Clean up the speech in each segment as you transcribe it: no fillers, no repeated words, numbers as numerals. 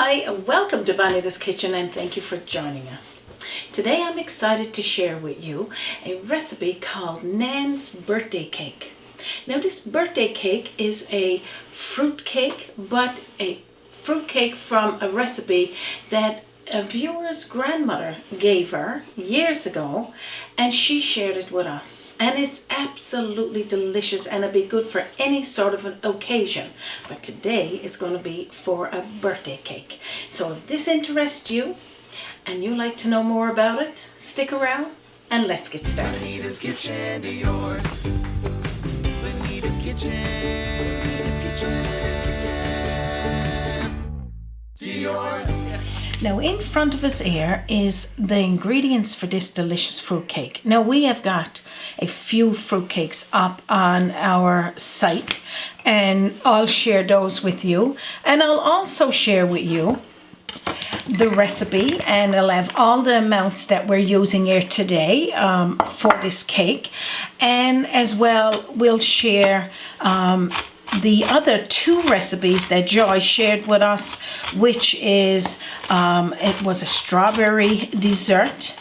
Hi, welcome to Bonita's Kitchen and thank you for joining us. Today I'm excited to share with you a recipe called Nan's birthday cake. Now this birthday cake is a fruit cake, but a fruit cake from a recipe that a viewer's grandmother gave her years ago, and she shared it with us, and it's absolutely delicious and it'll be good for any sort of an occasion, but today is going to be for a birthday cake. So if this interests you and you like to know more about it, stick around and let's get started. Bonita's kitchen to yours. Bonita's kitchen to yours. Now in front of us here is the ingredients for this delicious fruit cake. Now we have got a few fruit cakes up on our site and I'll share those with you, and I'll also share with you the recipe, and I'll have all the amounts that we're using here today for this cake, and as well we'll share the other two recipes that Joy shared with us, which is it was a strawberry dessert,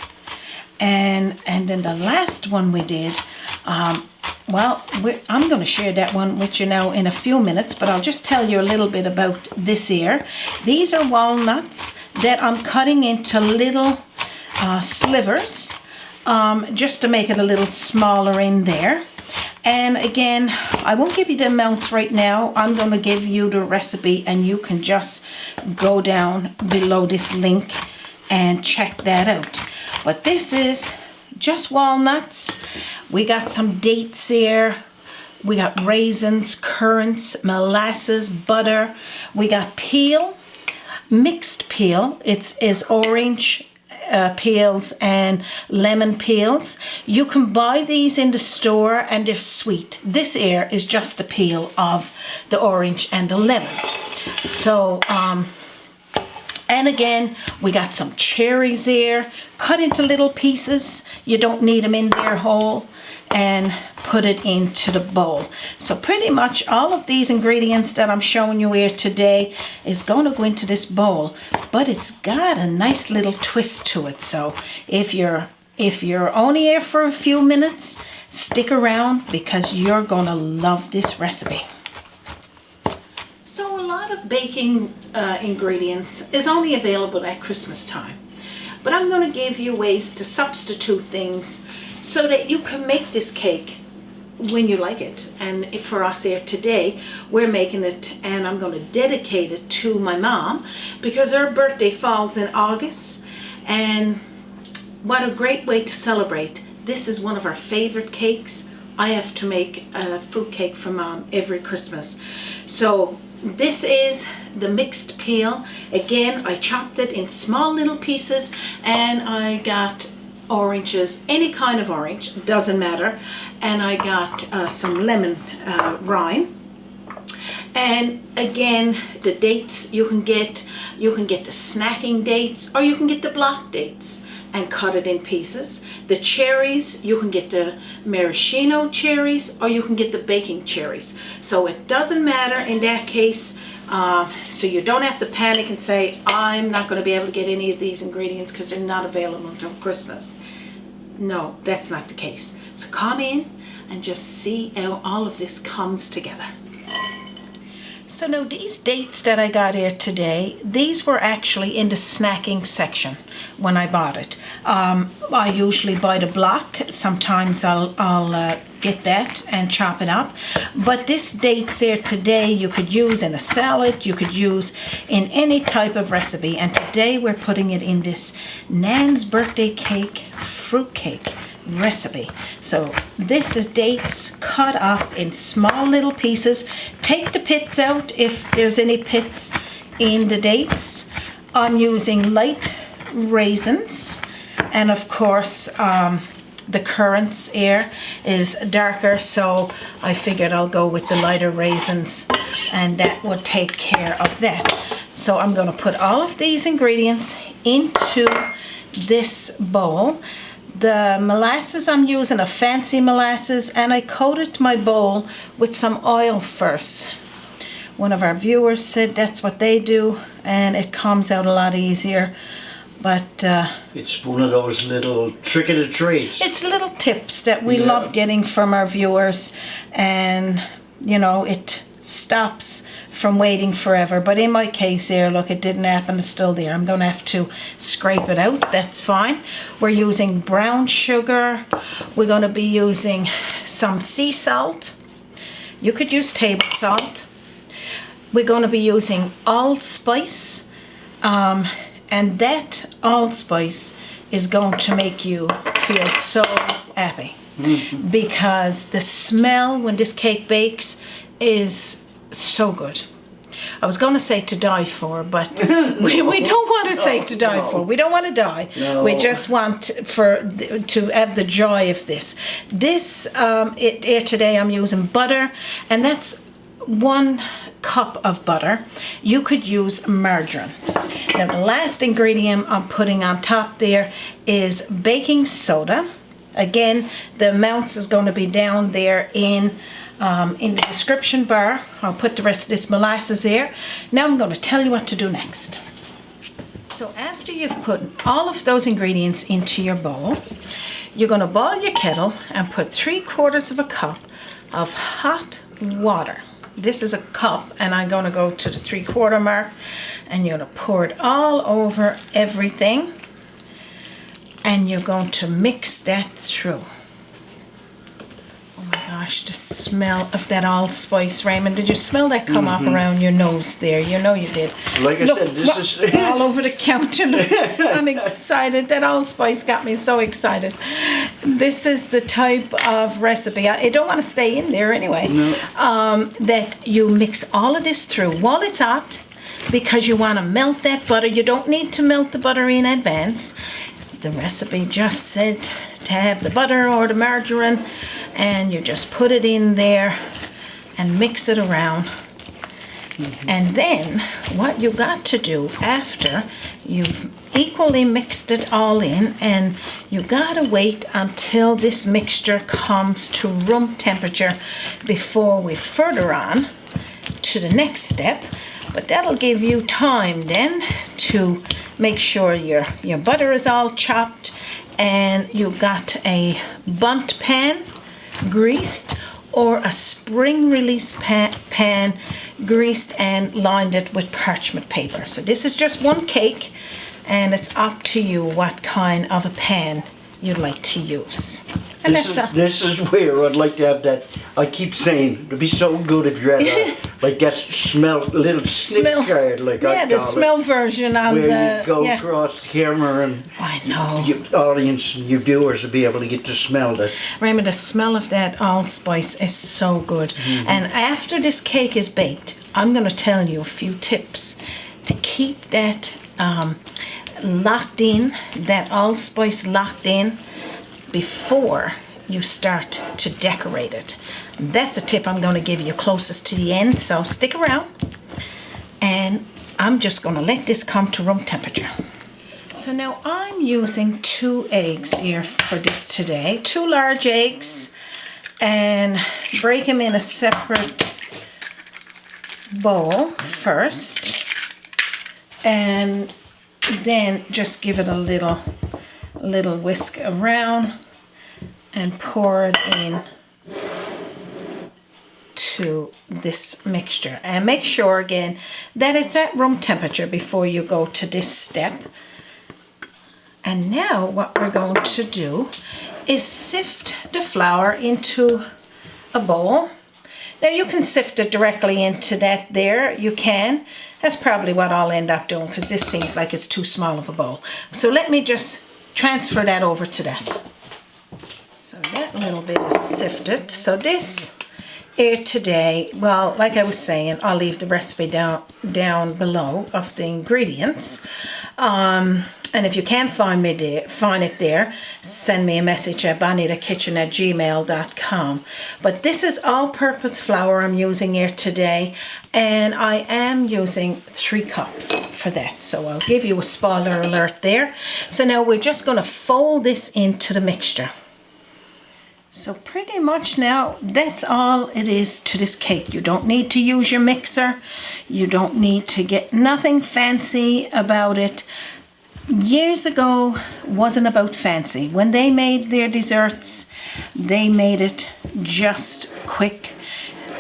and then the last one we did, I'm going to share that one with you now in a few minutes, but I'll just tell you a little bit about this here. These are walnuts that I'm cutting into little slivers just to make it a little smaller in there. And again, I won't give you the amounts right now. I'm going to give you the recipe and you can just go down below this link and check that out. But this is just walnuts. We got some dates here. We got raisins, currants, molasses, butter. We got peel, mixed peel. It is orange peels and lemon peels. You can buy these in the store and they're sweet. This here is just a peel of the orange and the lemon. So and again, we got some cherries here, cut into little pieces. You don't need them in there whole, and put it into the bowl. So pretty much all of these ingredients that I'm showing you here today is going to go into this bowl, but it's got a nice little twist to it. So if you're only here for a few minutes, stick around because you're going to love this recipe. So a lot of baking ingredients is only available at Christmas time, but I'm going to give you ways to substitute things so that you can make this cake when you like it. And for us here today, we're making it, and I'm going to dedicate it to my mom because her birthday falls in August, and what a great way to celebrate. This is one of our favorite cakes. I have to make a fruit cake for Mom every Christmas. So this is the mixed peel. Again, I chopped it in small little pieces, and I got oranges, any kind of orange, doesn't matter, and I got some lemon rind. And again, the dates you can get the snacking dates, or you can get the block dates and cut it in pieces. The cherries, you can get the maraschino cherries, or you can get the baking cherries. So it doesn't matter in that case. So you don't have to panic and say, I'm not going to be able to get any of these ingredients because they're not available until Christmas. No, that's not the case. So come in and just see how all of this comes together. So now these dates that I got here today, these were actually in the snacking section when I bought it. I usually buy the block. Sometimes I'll get that and chop it up. But this dates here today you could use in a salad, you could use in any type of recipe. And today we're putting it in this Nan's birthday cake, fruit cake recipe. So this is dates cut up in small little pieces. Take the pits out if there's any pits in the dates. I'm using light raisins, and of course the currants here is darker, so I figured I'll go with the lighter raisins and that will take care of that. So I'm going to put all of these ingredients into this bowl. The molasses, I'm using a fancy molasses, and I coated my bowl with some oil first. One of our viewers said that's what they do, and it comes out a lot easier. But It's one of those little trick of the trades. it's little tips that we love getting from our viewers, and you know, it stops from waiting forever. But in my case here, look, it didn't happen, it's still there. I'm going to have to scrape it out. That's fine. We're using brown sugar. We're going to be using some sea salt. You could use table salt. We're going to be using allspice, and that allspice is going to make you feel so happy, because the smell when this cake bakes is so good. I was going to say to die for, but we don't want to say to die for. We don't want to die. No. We just want to have the joy of this. This here today I'm using butter, and that's 1 cup of butter. You could use margarine. Now the last ingredient I'm putting on top there is baking soda. Again, the amounts is going to be down there in the description bar. I'll put the rest of this molasses here. Now I'm going to tell you what to do next. So after you've put all of those ingredients into your bowl, you're going to boil your kettle and put 3/4 of a cup of hot water. This is a cup, and I'm going to go to the 3/4 mark, and you're going to pour it all over everything, and you're going to mix that through. Oh my gosh, the smell of that allspice, Raymond. Did you smell that come off around your nose there? You know you did. Like I said, this is all over the counter. Look, I'm excited. That allspice got me so excited. This is the type of recipe. I don't want to stay in there anyway. No. That you mix all of this through while it's hot, because you want to melt that butter. You don't need to melt the butter in advance. The recipe just said to have the butter or the margarine, and you just put it in there and mix it around. And then what you got to do after you've equally mixed it all in, and you gotta wait until this mixture comes to room temperature before we further on to the next step. But that'll give you time then to make sure your butter is all chopped, and you got a bundt pan greased, or a spring release pan greased and lined it with parchment paper. So this is just one cake, and it's up to you what kind of a pan you'd like to use. And this is where I'd like to have that. I keep saying it'd be so good if you had like that little sniff card, like I the call smell it, version on where you go across the camera, and I know your audience and your viewers will be able to get to smell that. Raymond, the smell of that allspice is so good. And after this cake is baked, I'm going to tell you a few tips to keep that locked in, that allspice locked in, before you start to decorate it. That's a tip I'm going to give you closest to the end, so stick around. And I'm just going to let this come to room temperature. So now I'm using 2 eggs here for this today. 2 large eggs, and break them in a separate bowl first, and then just give it a little whisk around and pour it in to this mixture. And make sure again that it's at room temperature before you go to this step. And now what we're going to do is sift the flour into a bowl. Now you can sift it directly into that there, you can. That's probably what I'll end up doing, because this seems like it's too small of a bowl. So let me just transfer that over to that. So that little bit is sifted. So this here today, well, like I was saying, I'll leave the recipe down below of the ingredients. And if you can't find it there, send me a message at bonitakitchen@gmail.com. But this is all-purpose flour I'm using here today, and I am using 3 cups for that. So I'll give you a spoiler alert there. So now we're just going to fold this into the mixture. So pretty much now, that's all it is to this cake. You don't need to use your mixer. You don't need to get nothing fancy about it. Years ago, wasn't about fancy. When they made their desserts, they made it just quick.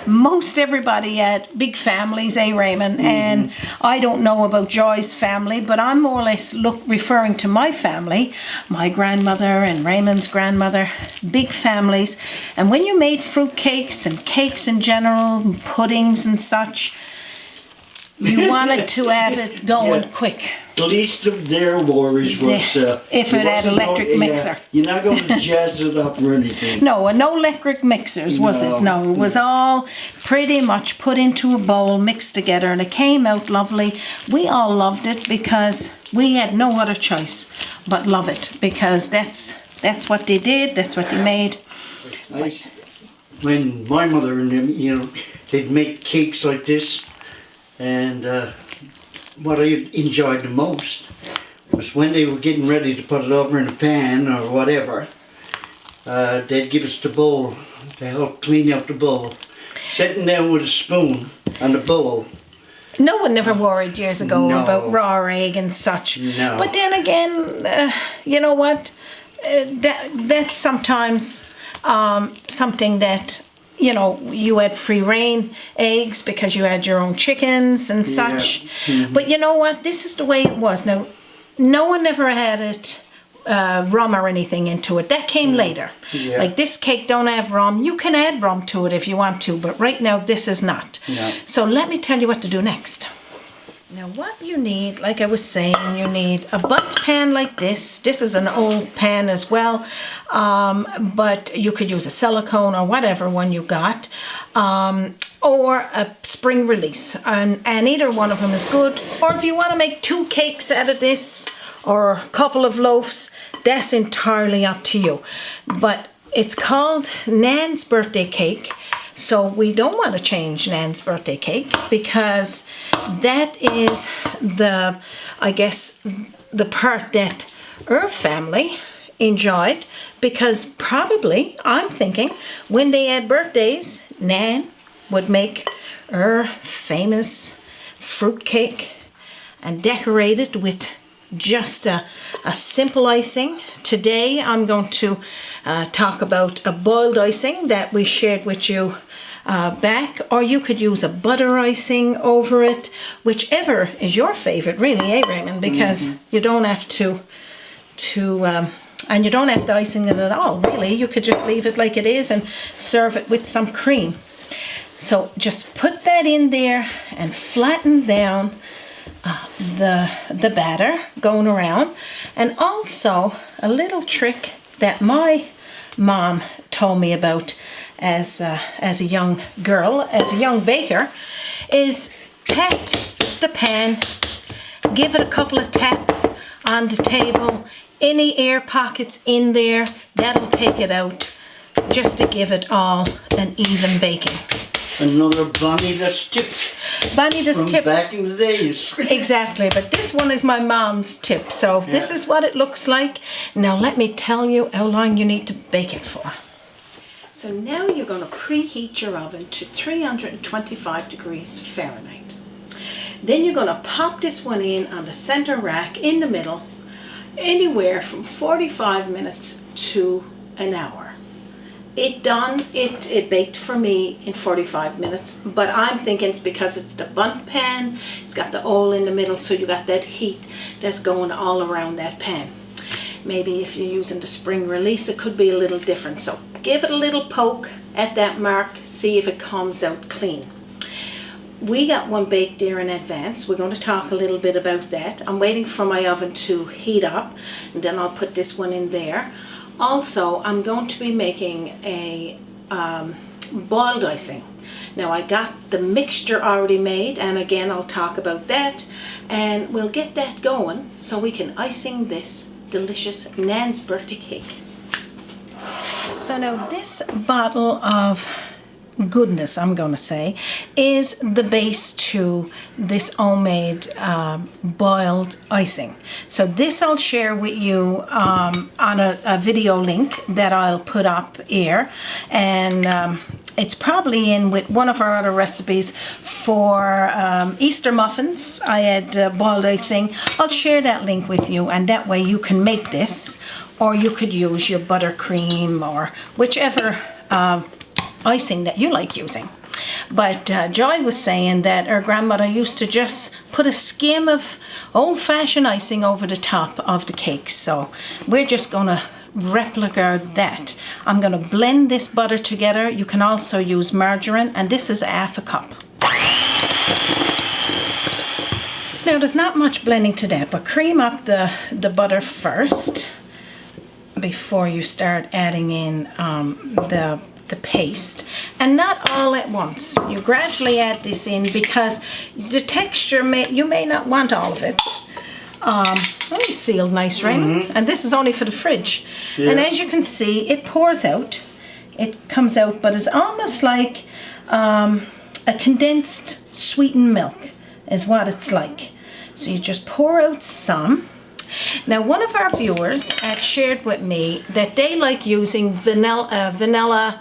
Most everybody had big families, Raymond? And I don't know about Joy's family, but I'm more or less referring to my family, my grandmother and Raymond's grandmother, big families. And when you made fruit cakes and cakes in general, puddings and such, you wanted to have it going quick. The least of their worries was if it had electric mixer. You're not going to jazz it up or anything. No, and no electric mixers, was it? No, it was all pretty much put into a bowl, mixed together, and it came out lovely. We all loved it because we had no other choice but love it, because that's what they did, that's what they made. When my mother and them, they'd make cakes like this, and what I enjoyed the most was when they were getting ready to put it over in a pan or whatever, they'd give us the bowl to help clean out the bowl. Sitting down with a spoon and a bowl. No one never worried years ago about raw egg and such. No. But then again, you know what? That's sometimes something that, you had free reign eggs because you had your own chickens and such. Mm-hmm. But you know what? This is the way it was. Now, no one ever added rum or anything into it. That came later. Yeah. Like this cake don't have rum. You can add rum to it if you want to, but right now this is not. Yeah. So let me tell you what to do next. Now what you need, like I was saying, you need a bundt pan like this. This is an old pan as well, but you could use a silicone or whatever one you got, or a spring release, and either one of them is good. Or if you want to make 2 cakes out of this, or a couple of loaves, that's entirely up to you. But it's called Nan's birthday cake. So we don't want to change Nan's birthday cake, because that is the part that her family enjoyed, because probably, I'm thinking, when they had birthdays, Nan would make her famous fruit cake and decorate it with just a simple icing. Today I'm going to talk about a boiled icing that we shared with you back, or you could use a butter icing over it, whichever is your favorite, really, Raymond? Because you don't have to and you don't have to icing it at all, really. You could just leave it like it is and serve it with some cream. So just put that in there and flatten down the batter going around. And also a little trick that my mom told me about as a young girl, as a young baker, is pat the pan, give it a couple of taps on the table. Any air pockets in there, that'll take it out, just to give it all an even baking. Another Bonita's tip. Bonita's from tip. Back in the days. Exactly, but this one is my mom's tip. So this is what it looks like. Now let me tell you how long you need to bake it for. So now you're going to preheat your oven to 325 degrees Fahrenheit. Then you're going to pop this one in on the center rack in the middle, anywhere from 45 minutes to an hour. It baked for me in 45 minutes, but I'm thinking it's because it's the bundt pan, it's got the hole in the middle, so you got that heat that's going all around that pan. Maybe if you're using the spring release, it could be a little different. So give it a little poke at that mark, see if it comes out clean. We got one baked there in advance. We're going to talk a little bit about that. I'm waiting for my oven to heat up, and then I'll put this one in there. Also, I'm going to be making a boiled icing. Now I got the mixture already made, and again I'll talk about that, and we'll get that going so we can icing this delicious Nan's birthday cake. So now this bottle of goodness, I'm going to say, is the base to this homemade boiled icing. So this I'll share with you on a video link that I'll put up here, and it's probably in with one of our other recipes for Easter muffins. I had boiled icing. I'll share that link with you, and that way you can make this, or you could use your buttercream or whichever icing that you like using. But Joy was saying that her grandmother used to just put a skim of old-fashioned icing over the top of the cake. So we're just going to replicate that. I'm going to blend this butter together. You can also use margarine, and this is half a cup. Now there's not much blending to that, but cream up the butter first before you start adding in the paste, and not all at once. You gradually add this in because the texture you may not want all of it. Only sealed nice, Raymond. And this is only for the fridge. Yeah. And as you can see, it pours out. It comes out, but it's almost like a condensed sweetened milk is what it's like. So you just pour out some. Now, one of our viewers had shared with me that they like using vanilla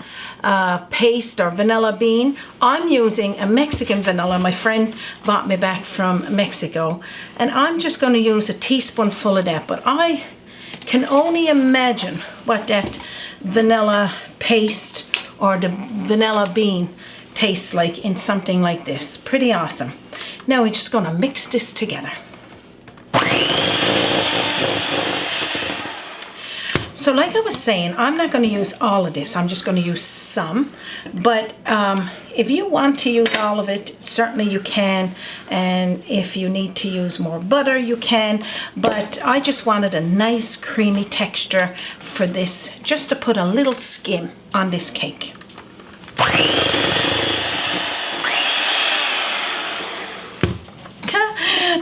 paste or vanilla bean. I'm using a Mexican vanilla. My friend bought me back from Mexico, and I'm just going to use a teaspoonful of that. But I can only imagine what that vanilla paste or the vanilla bean tastes like in something like this. Pretty awesome. Now we're just going to mix this together. So like I was saying, I'm not going to use all of this. I'm just going to use some. But if you want to use all of it, certainly you can. And if you need to use more butter, you can. But I just wanted a nice creamy texture for this, just to put a little skim on this cake.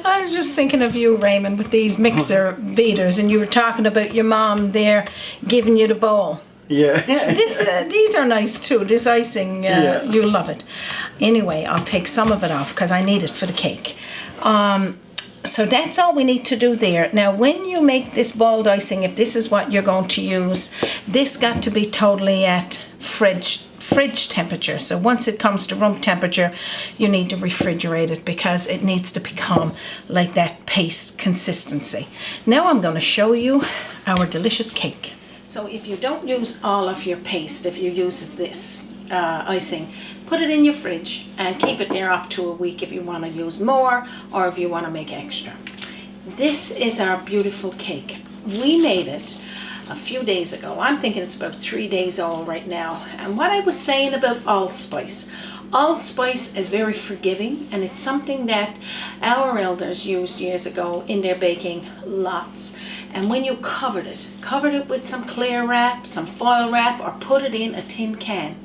I was just thinking of you, Raymond, with these mixer beaters, and you were talking about your mom there giving you the bowl. Yeah. These are nice too. This icing, you'll love it. Anyway, I'll take some of it off because I need it for the cake. So that's all we need to do there. Now, when you make this boiled icing, if this is what you're going to use, this got to be totally at fridge temperature. So once it comes to room temperature, you need to refrigerate it because it needs to become like that paste consistency. Now I'm going to show you our delicious cake. So if you don't use all of your paste, if you use this icing, put it in your fridge and keep it there up to a week if you want to use more or if you want to make extra. This is our beautiful cake. We made it a few days ago. I'm thinking it's about 3 days old right now. And what I was saying about allspice is very forgiving, and it's something that our elders used years ago in their baking lots. And when you covered it with some clear wrap, some foil wrap, or put it in a tin can,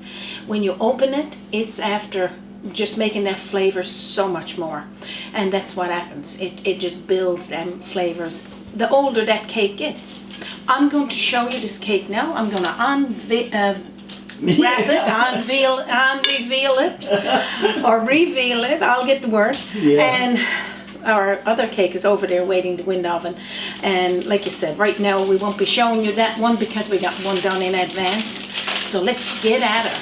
when you open it, it's after just making that flavor so much more. And that's what happens. It just builds them flavors the older that cake gets. I'm going to show you this cake now. I'm going to reveal it. I'll get the word. Yeah. And our other cake is over there waiting to go in the oven. And like you said, right now we won't be showing you that one because we got one done in advance. So let's get at it.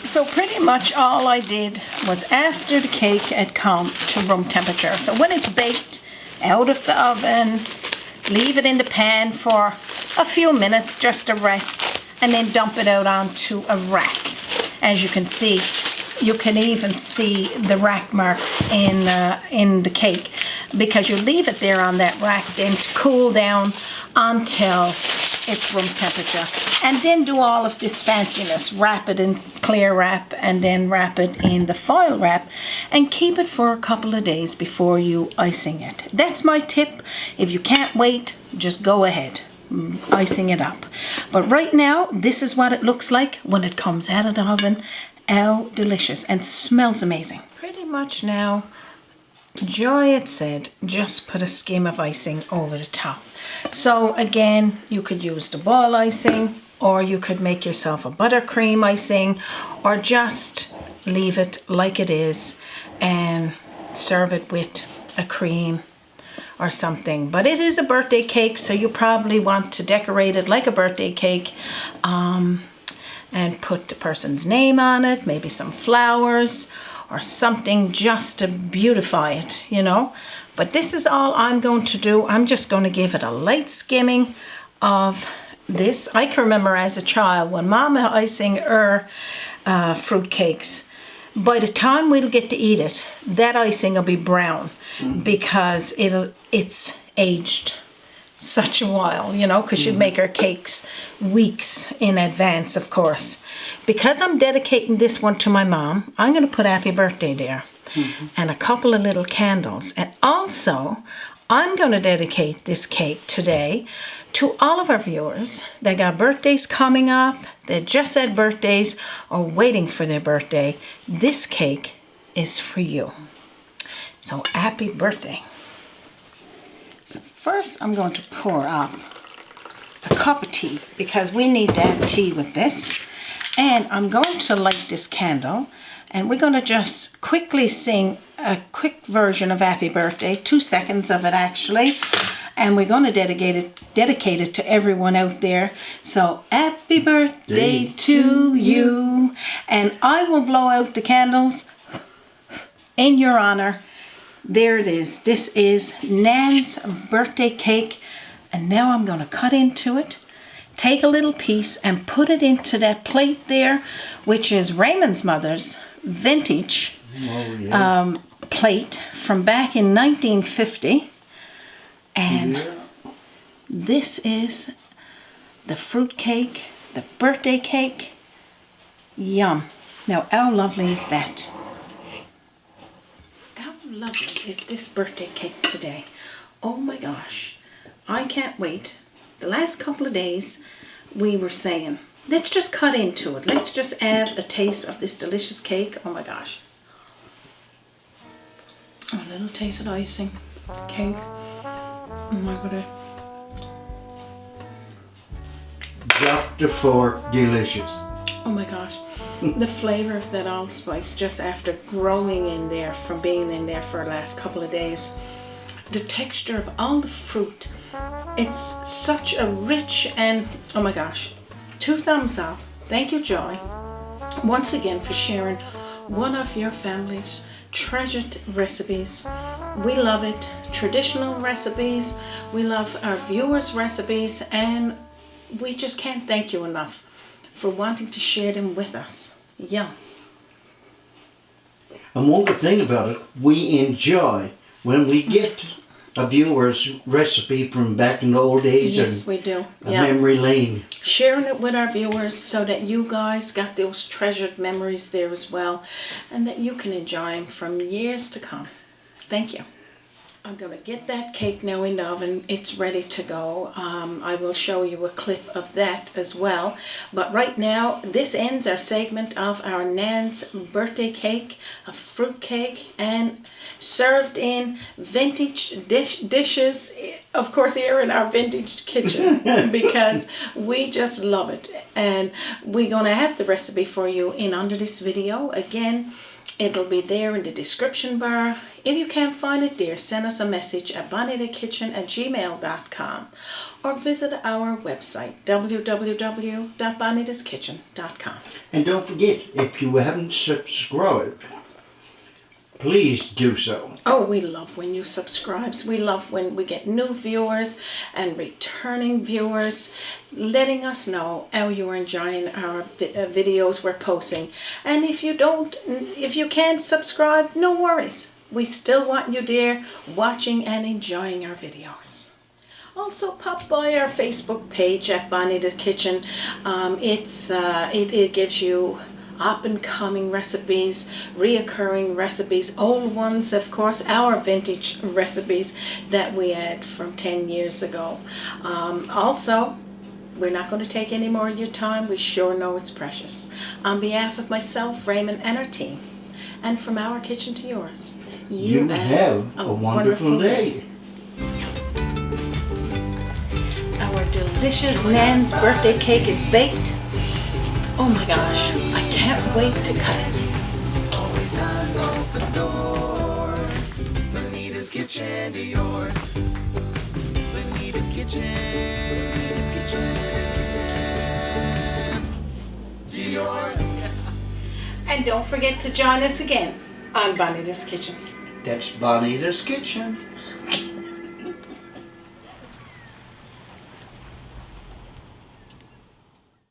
So pretty much all I did was after the cake had come to room temperature. So when it's baked out of the oven, leave it in the pan for a few minutes just to rest, and then dump it out onto a rack. As you can see, you can even see the rack marks in the cake because you leave it there on that rack then to cool down until it's room temperature. And then do all of this fanciness. Wrap it in clear wrap and then wrap it in the foil wrap and keep it for a couple of days before you icing it. That's my tip. If you can't wait, just go ahead, icing it up. But right now, this is what it looks like when it comes out of the oven. How delicious, and smells amazing. Pretty much now, Joy had said, just put a skim of icing over the top. So again, you could use the ball icing, or you could make yourself a buttercream icing, or just leave it like it is and serve it with a cream or something. But it is a birthday cake, so you probably want to decorate it like a birthday cake, and put the person's name on it, maybe some flowers or something just to beautify it, you know. But this is all I'm going to do. I'm just going to give it a light skimming of this. I can remember as a child when Mama icing her fruit cakes, by the time we'll get to eat it, that icing will be brown because it's aged such a while, you know, because she'd make her cakes weeks in advance, of course. Because I'm dedicating this one to my mom, I'm going to put happy birthday there and a couple of little candles. And also, I'm going to dedicate this cake today to all of our viewers that got birthdays coming up, that just had birthdays or waiting for their birthday. This cake is for you. So happy birthday. So first I'm going to pour up a cup of tea because we need to have tea with this. And I'm going to light this candle and we're going to just quickly sing a quick version of Happy Birthday, 2 seconds of it actually. And we're going to dedicate it to everyone out there. So happy birthday to you. And I will blow out the candles in your honor. There it is. This is Nan's birthday cake. And now I'm going to cut into it. Take a little piece and put it into that plate there, which is Raymond's mother's vintage plate from back in 1950. And this is the fruit cake, the birthday cake. Yum. Now, how lovely is that? How lovely is this birthday cake today? Oh my gosh. I can't wait. The last couple of days we were saying, let's just cut into it. Let's just have a taste of this delicious cake. Oh my gosh. A little taste of icing. Cake. Oh my god. Just for delicious. Oh my gosh. The flavor of that allspice just after growing in there from being in there for the last couple of days. The texture of all the fruit. It's such a rich and oh my gosh. 2 thumbs up. Thank you, Joy, once again for sharing one of your family's treasured recipes. We love it. Traditional recipes. We love our viewers' recipes, and we just can't thank you enough for wanting to share them with us. Yeah. And one good thing about it, we enjoy when we get a viewer's recipe from back in the old days. Yes, we do. A memory lane. Sharing it with our viewers so that you guys got those treasured memories there as well, and that you can enjoy them from years to come. Thank you. I'm going to get that cake now in the oven. It's ready to go. I will show you a clip of that as well. But right now, this ends our segment of our Nan's birthday cake, a fruit cake, and served in vintage dishes, of course here in our vintage kitchen, because we just love it. And we're going to have the recipe for you in under this video. Again, it'll be there in the description bar. If you can't find it there, send us a message at bonitakitchen@gmail.com or visit our website, www.bonitaskitchen.com. And don't forget, if you haven't subscribed, please do so. Oh, we love when you subscribe. We love when we get new viewers and returning viewers letting us know how you are enjoying our videos we're posting. And if you can't subscribe, no worries. We still want you there watching and enjoying our videos. Also pop by our Facebook page at Bonita Kitchen. It gives you up and coming recipes, reoccurring recipes, old ones, of course, our vintage recipes that we had from 10 years ago. Also, we're not going to take any more of your time. We sure know it's precious. On behalf of myself, Raymond, and our team, and from our kitchen to yours, you have a wonderful day. Our delicious delicious Nan's birthday cake is baked. Oh my gosh, I can't wait to cut it. Always an open door. Bonita's kitchen to yours. Bonita's kitchen. To yours. And don't forget to join us again on Bonita's Kitchen. That's Bonita's Kitchen.